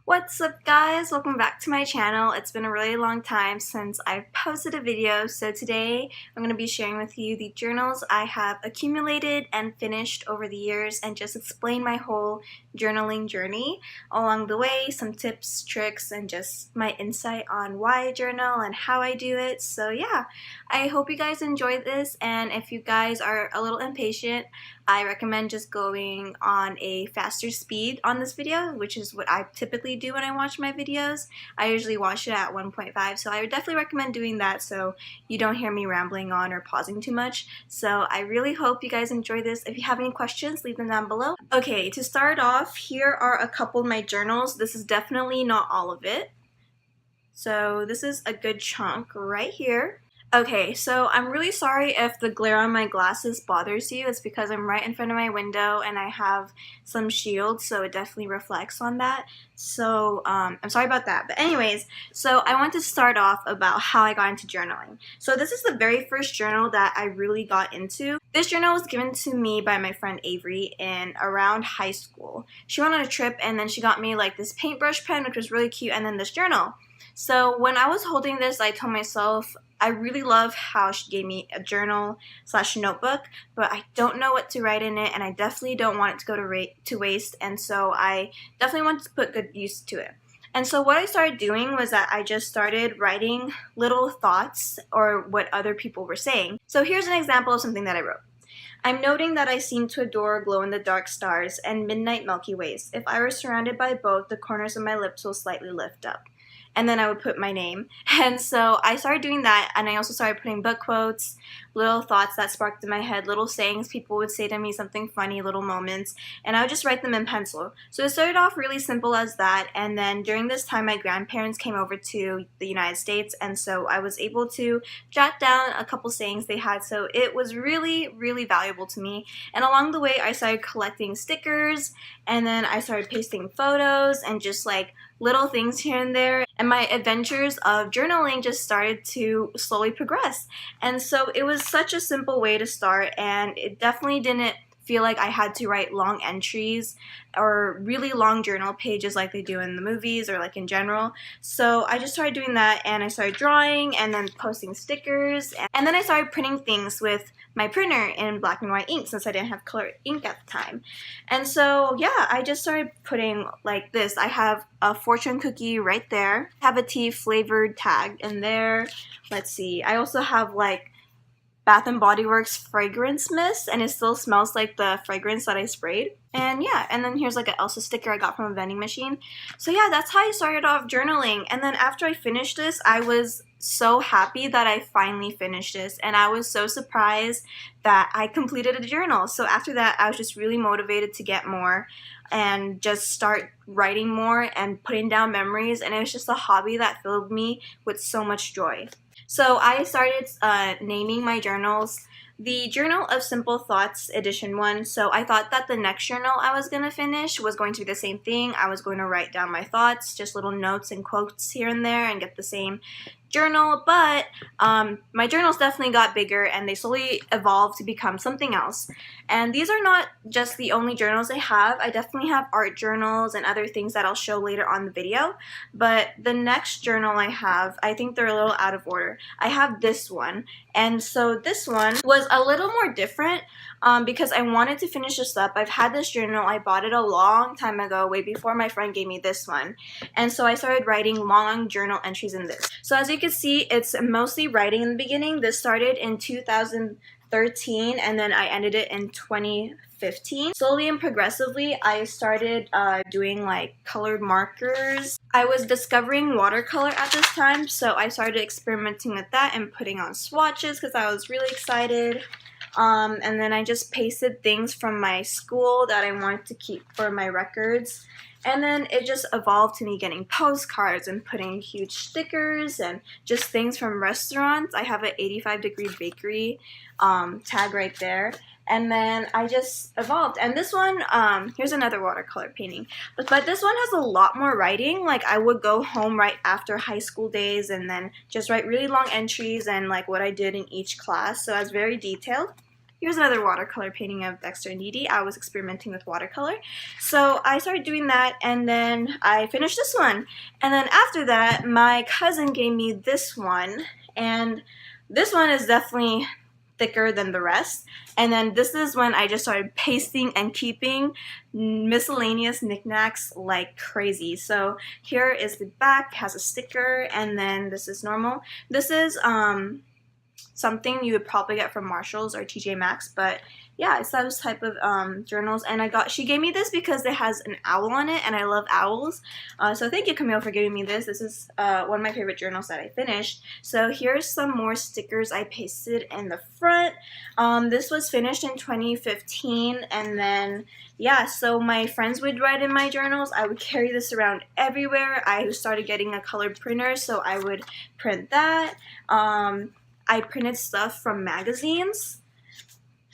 What's up guys? Welcome back to my channel. It's been a really long time since I've posted a video, so today I'm going to be sharing with you the journals I have accumulated and finished over the years and just explain my whole journaling journey along the way, some tips, tricks, and just my insight on why I journal and how I do it. So yeah, I hope you guys enjoyed this, and if you guys are a little impatient, I recommend just going on a faster speed on this video, which is what I typically do when I watch my videos. I usually watch it at 1.5, so I would definitely recommend doing that so you don't hear me rambling on or pausing too much. So I really hope you guys enjoy this. If you have any questions, leave them down below. Okay, to start off, here are a couple of my journals. This is definitely not all of it. So this is a good chunk right here. Okay, so I'm really sorry if the glare on my glasses bothers you. It's because I'm right in front of my window and I have some shield, so it definitely reflects on that. So I'm sorry about that. But anyways, so I want to start off about how I got into journaling. So this is the very first journal that I really got into. This journal was given to me by my friend Avery in around high school. She went on a trip and then she got me like this paintbrush pen, which was really cute, and then this journal. So when I was holding this, I told myself, I really love how she gave me a journal / notebook, but I don't know what to write in it, and I definitely don't want it to go to waste, and so I definitely want to put good use to it. And so what I started doing was that I just started writing little thoughts or what other people were saying. So here's an example of something that I wrote. I'm noting that I seem to adore glow-in-the-dark stars and midnight Milky Ways. If I were surrounded by both, the corners of my lips will slightly lift up. And then I would put my name. And so I started doing that, and I also started putting book quotes, little thoughts that sparked in my head, little sayings people would say to me, something funny, little moments, and I would just write them in pencil. So it started off really simple as that, and then during this time my grandparents came over to the United States, and so I was able to jot down a couple sayings they had, so it was really, really valuable to me. And along the way I started collecting stickers, and then I started pasting photos and just like little things here and there, and my adventures of journaling just started to slowly progress. And so it was such a simple way to start, and it definitely didn't feel like I had to write long entries or really long journal pages like they do in the movies or like in general. So I just started doing that, and I started drawing and then posting stickers, and then I started printing things with my printer in black and white ink since I didn't have color ink at the time. And so yeah, I just started putting like this. I have a fortune cookie right there. I have a tea flavored tag in there. Let's see, I also have like Bath & Body Works fragrance mist, and it still smells like the fragrance that I sprayed. And yeah, and then here's like an Elsa sticker I got from a vending machine. So yeah, that's how I started off journaling. And then after I finished this, I was so happy that I finally finished this, and I was so surprised that I completed a journal. So after that, I was just really motivated to get more and just start writing more and putting down memories, and it was just a hobby that filled me with so much joy. So I started naming my journals the Journal of Simple Thoughts Edition 1. So I thought that the next journal I was going to finish was going to be the same thing. I was going to write down my thoughts, just little notes and quotes here and there, and get the same journal, but my journals definitely got bigger, and they slowly evolved to become something else. And these are not just the only journals I have. I definitely have art journals and other things that I'll show later on the video, but the next journal I have, I think they're a little out of order. I have this one, and so this one was a little more different because I wanted to finish this up. I've had this journal, I bought it a long time ago, way before my friend gave me this one, and so I started writing long journal entries in this. So as you can see, it's mostly writing in the beginning. This started in 2013, and then I ended it in 2015. Slowly and progressively, I started doing like colored markers. I was discovering watercolor at this time, so I started experimenting with that and putting on swatches because I was really excited. And then I just pasted things from my school that I wanted to keep for my records. And then it just evolved to me getting postcards and putting huge stickers and just things from restaurants. I have an 85-degree bakery tag right there. And then I just evolved. And this one, here's another watercolor painting. But this one has a lot more writing. Like I would go home right after high school days and then just write really long entries and like what I did in each class. So I was very detailed. here's another watercolor painting of Dexter and Dee Dee. I was experimenting with watercolor. So I started doing that, and then I finished this one. And then after that, my cousin gave me this one, and this one is definitely thicker than the rest. And then this is when I just started pasting and keeping miscellaneous knickknacks like crazy. So here is the back, has a sticker, and then this is normal. This is something you would probably get from Marshalls or TJ Maxx, but yeah, it's those type of journals. And she gave me this because it has an owl on it, and I love owls. So thank you, Camille, for giving me this. This is one of my favorite journals that I finished. So here's some more stickers I pasted in the front. This was finished in 2015, and then yeah, so my friends would write in my journals. I would carry this around everywhere. I started getting a colored printer, so I would print that. I printed stuff from magazines.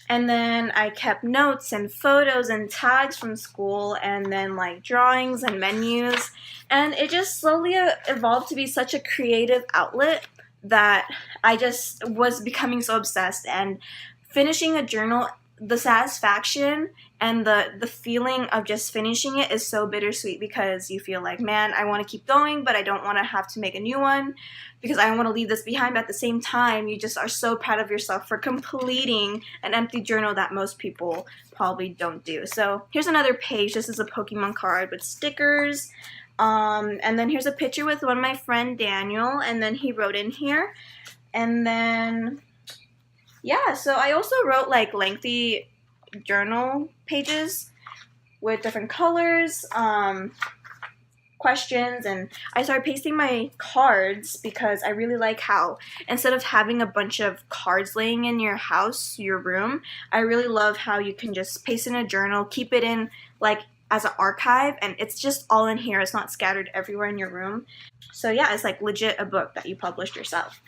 And then I kept notes and photos and tags from school, and then like drawings and menus. And it just slowly evolved to be such a creative outlet that I just was becoming so obsessed. And finishing a journal, the satisfaction and the feeling of just finishing it is so bittersweet, because you feel like, man, I want to keep going, but I don't want to have to make a new one because I don't want to leave this behind. But at the same time, you just are so proud of yourself for completing an empty journal that most people probably don't do. So here's another page. This is a Pokemon card with stickers. And then here's a picture with one of my friend Daniel, and then he wrote in here. And then yeah, so I also wrote like lengthy journal pages with different colors, questions, and I started pasting my cards because I really like how instead of having a bunch of cards laying in your house, your room, I really love how you can just paste in a journal, keep it in like as an archive, and it's just all in here. It's not scattered everywhere in your room. So yeah, it's like legit a book that you published yourself.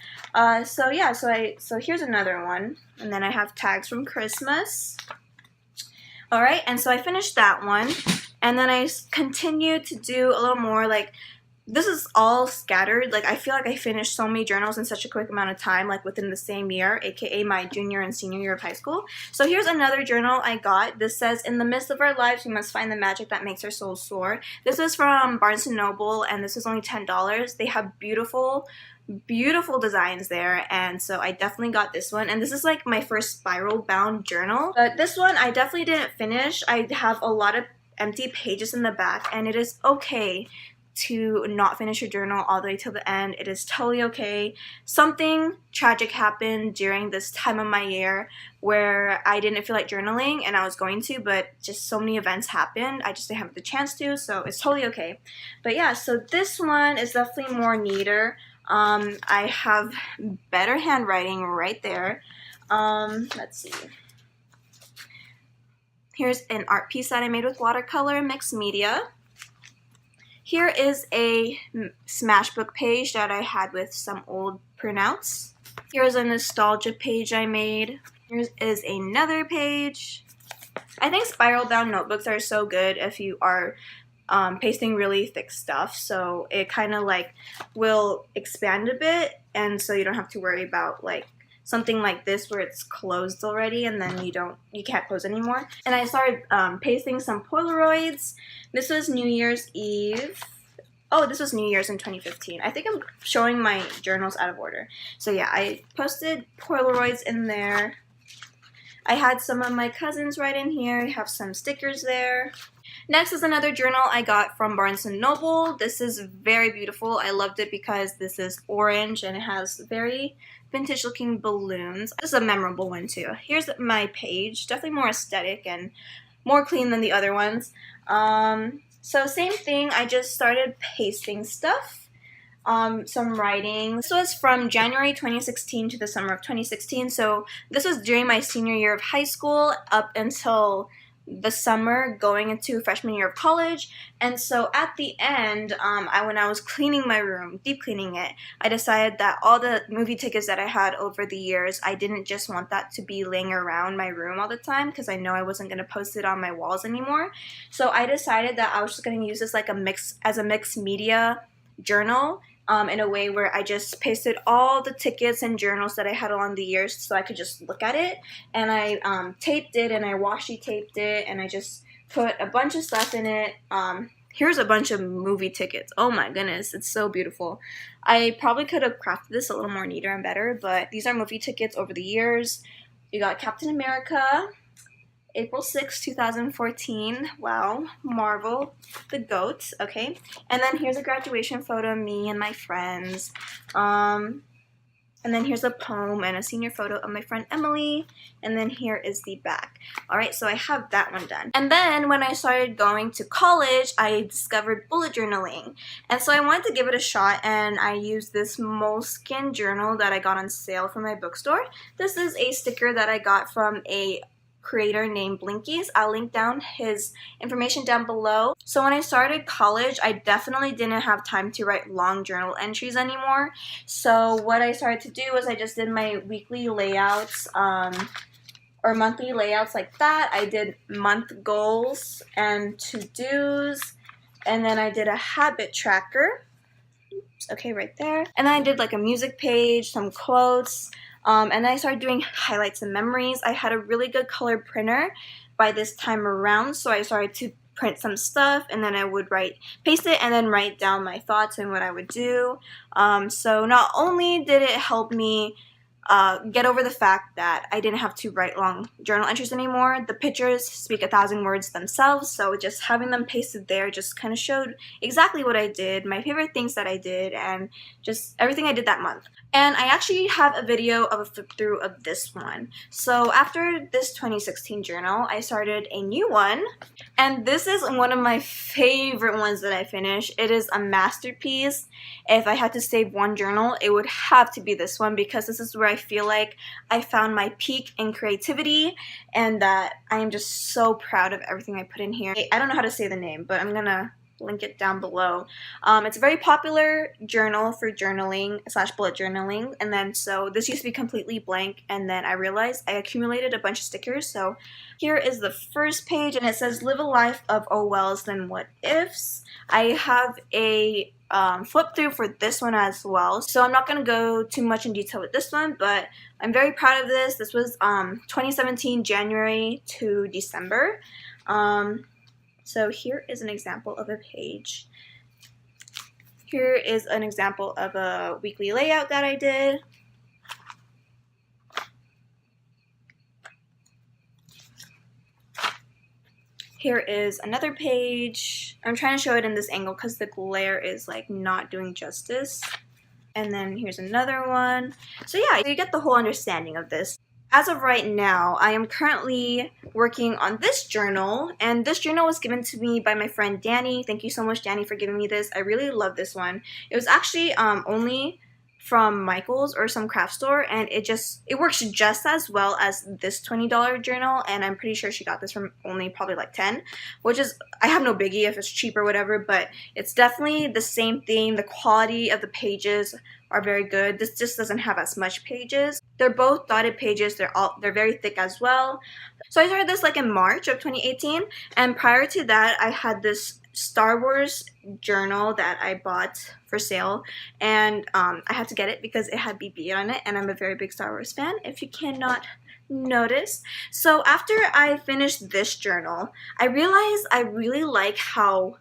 So yeah, so here's another one, and then I have tags from Christmas. All right, and so I finished that one, and then I continued to do a little more. Like, this is all scattered. Like, I feel like I finished so many journals in such a quick amount of time, like within the same year, aka my junior and senior year of high school. So here's another journal I got. This says, "In the midst of our lives, we must find the magic that makes our souls soar." This is from Barnes & Noble, and this was only $10. They have beautiful designs there, and so I definitely got this one. And this is like my first spiral bound journal, but this one I definitely didn't finish. I have a lot of empty pages in the back, and it is okay to not finish your journal all the way till the end. It is totally okay. Something tragic happened during this time of my year where I didn't feel like journaling, and I was going to, but just so many events happened. I just didn't have the chance to, so it's totally okay. But yeah, so this one is definitely more neater. I have better handwriting right there. Let's see. Here's an art piece that I made with watercolor mixed media. Here is a Smashbook page that I had with some old printouts. Here's a nostalgia page I made. Here is another page. I think spiral bound notebooks are so good if you are pasting really thick stuff, so it kind of like will expand a bit, and so you don't have to worry about like something like this where it's closed already and then you can't close anymore. And I started pasting some Polaroids. This was New Year's Eve. Oh, this was New Year's in 2015. I think I'm showing my journals out of order. So yeah, I posted Polaroids in there. I had some of my cousins write in here. I have some stickers there. Next is another journal I got from Barnes & Noble. This is very beautiful. I loved it because this is orange and it has very vintage looking balloons. This is a memorable one too. Here's my page. Definitely more aesthetic and more clean than the other ones. So same thing, I just started pasting stuff. Some writing. This was from January 2016 to the summer of 2016. So this was during my senior year of high school up until the summer going into freshman year of college. And so at the end, when I was cleaning my room, deep cleaning it, I decided that all the movie tickets that I had over the years, I didn't just want that to be laying around my room all the time because I know I wasn't going to post it on my walls anymore. So I decided that I was just going to use this like as a mixed media journal, in a way where I just pasted all the tickets and journals that I had along the years so I could just look at it. And I taped it and I washi taped it and I just put a bunch of stuff in it. Here's a bunch of movie tickets. Oh my goodness, it's so beautiful. I probably could have crafted this a little more neater and better, but these are movie tickets over the years. You got Captain America, April 6, 2014. Wow, Marvel, the GOAT, okay. And then here's a graduation photo of me and my friends. And then here's a poem and a senior photo of my friend Emily. And then here is the back. Alright, so I have that one done. And then when I started going to college, I discovered bullet journaling. And so I wanted to give it a shot, and I used this Moleskin journal that I got on sale from my bookstore. This is a sticker that I got from a creator named Bleenkies. I'll link down his information down below. So when I started college, I definitely didn't have time to write long journal entries anymore. So what I started to do was I just did my weekly layouts or monthly layouts like that. I did month goals and to-dos, and then I did a habit tracker. Oops, okay, right there. And then I did like a music page, some quotes, and then I started doing highlights and memories. I had a really good color printer by this time around, so I started to print some stuff, and then I would paste it, and then write down my thoughts and what I would do. So not only did it help me get over the fact that I didn't have to write long journal entries anymore, the pictures speak 1,000 words themselves, so just having them pasted there just kind of showed exactly what I did, my favorite things that I did, and just everything I did that month. And I actually have a video of a flip through of this one. So after this 2016 journal, I started a new one, and this is one of my favorite ones that I finished. It is a masterpiece. If I had to save one journal, it would have to be this one, because this is where I feel like I found my peak in creativity, and that I am just so proud of everything I put in here. I don't know how to say the name, but I'm gonna link it down below. It's a very popular journal for journaling / bullet journaling, and then so this used to be completely blank, and then I realized I accumulated a bunch of stickers. So here is the first page, and it says live a life of oh wells then what ifs. I have a flip through for this one as well, so I'm not going to go too much in detail with this one, but I'm very proud of this. This was 2017 January to December. So here is an example of a page. Here is an example of a weekly layout that I did. Here is another page. I'm trying to show it in this angle because the glare is like not doing justice. And then here's another one. So yeah, you get the whole understanding of this. As of right now, I am currently working on this journal, and this journal was given to me by my friend Danny. Thank you so much, Danny, for giving me this. I really love this one. It was actually only from Michael's or some craft store, and it works just as well as this $20 journal, and I'm pretty sure she got this from only probably like 10, which is, I have no biggie if it's cheap or whatever, but it's definitely the same thing. The quality of the pages are very good. This just doesn't have as much pages. They're both dotted pages. They're very thick as well. So I started this like in March of 2018, and prior to that I had this Star Wars journal that I bought for sale, and I had to get it because it had BB on it, and I'm a very big Star Wars fan, if you cannot notice. So after I finished this journal, I realized I really like how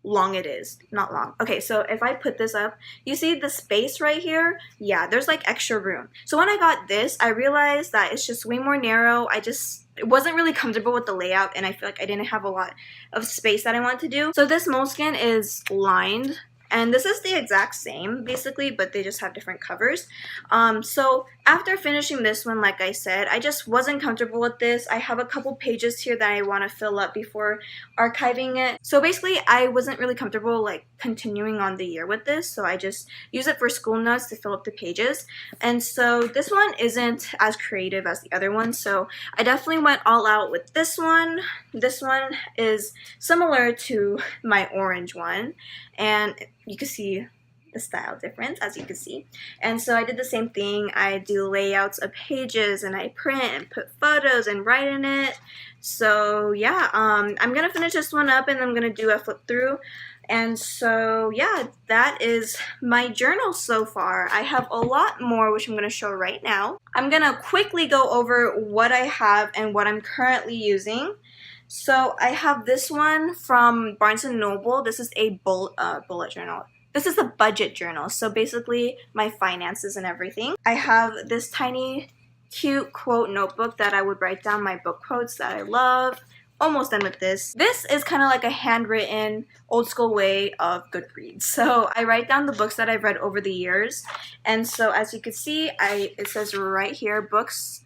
long it is. Not long. Okay, so if I put this up, you see the space right here? Yeah, there's like extra room. So when I got this, I realized that it's just way more narrow. It wasn't really comfortable with the layout, and I feel like I didn't have a lot of space that I wanted to do. So this Moleskin is lined, and this is the exact same basically, but they just have different covers. So after finishing this one, like I said, I just wasn't comfortable with this. I have a couple pages here that I want to fill up before archiving it. So basically I wasn't really comfortable like continuing on the year with this, so I just use it for school notes to fill up the pages. And so this one isn't as creative as the other one, so I definitely went all out with this one. This one is similar to my orange one, and you can see the style difference, as you can see. And so I did the same thing. I do layouts of pages, and I print and put photos and write in it. So yeah, I'm gonna finish this one up, and I'm gonna do a flip through. And so yeah, that is my journal so far. I have a lot more which I'm going to show right now. I'm going to quickly go over what I have and what I'm currently using. So I have this one from Barnes & Noble. This is a bullet journal. This is a budget journal, so basically my finances and everything. I have this tiny cute quote notebook that I would write down my book quotes that I love. Almost done with this. This is kind of like a handwritten old school way of Goodreads. So I write down the books that I've read over the years. And so as you can see, it says right here, books.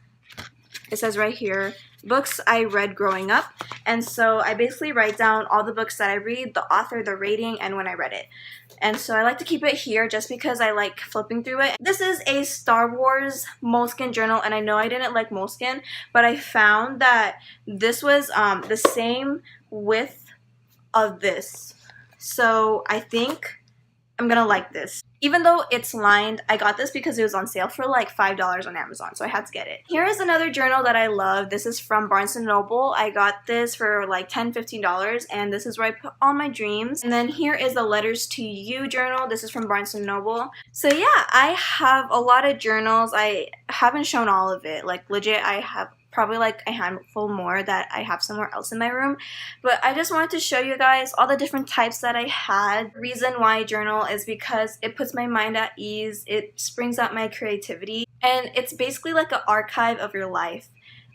It says right here, books I read growing up. And so I basically write down all the books that I read, the author, the rating, and when I read it. And so I like to keep it here just because I like flipping through it. This is a Star Wars Moleskin journal, and I know I didn't like Moleskin, but I found that this was the same width of this. So I think I'm gonna like this. Even though it's lined, I got this because it was on sale for like $5 on Amazon, so I had to get it. Here is another journal that I love. This is from Barnes & Noble. I got this for like $10, $15, and this is where I put all my dreams. And then here is the Letters to You journal. This is from Barnes & Noble. So yeah, I have a lot of journals. I haven't shown all of it. Like legit, I have probably like a handful more that I have somewhere else in my room, but I just wanted to show you guys all the different types that I had. The reason why I journal is because it puts my mind at ease, it springs up my creativity, and it's basically like an archive of your life.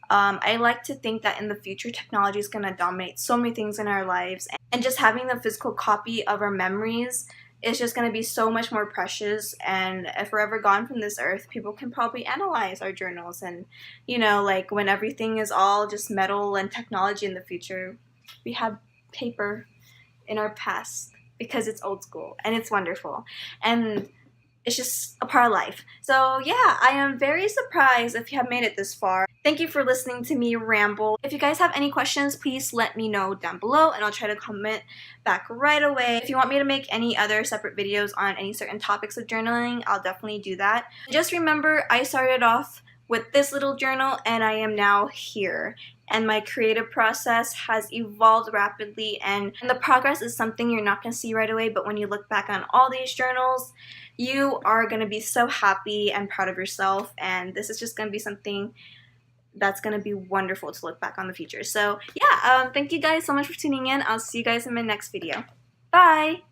I like to think that in the future technology is going to dominate so many things in our lives, and just having the physical copy of our memories is just going to be so much more precious. And if we're ever gone from this earth, people can probably analyze our journals, and you know, like when everything is all just metal and technology in the future, we have paper in our past because it's old school and it's wonderful and it's just a part of life. So yeah, I am very surprised if you have made it this far. Thank you for listening to me ramble. If you guys have any questions, please let me know down below and I'll try to comment back right away. If you want me to make any other separate videos on any certain topics of journaling, I'll definitely do that. Just remember, I started off with this little journal and I am now here. And my creative process has evolved rapidly, and the progress is something you're not going to see right away, but when you look back on all these journals, you are going to be so happy and proud of yourself, and this is just going to be something that's going to be wonderful to look back on the future. So yeah, thank you guys so much for tuning in. I'll see you guys in my next video. Bye!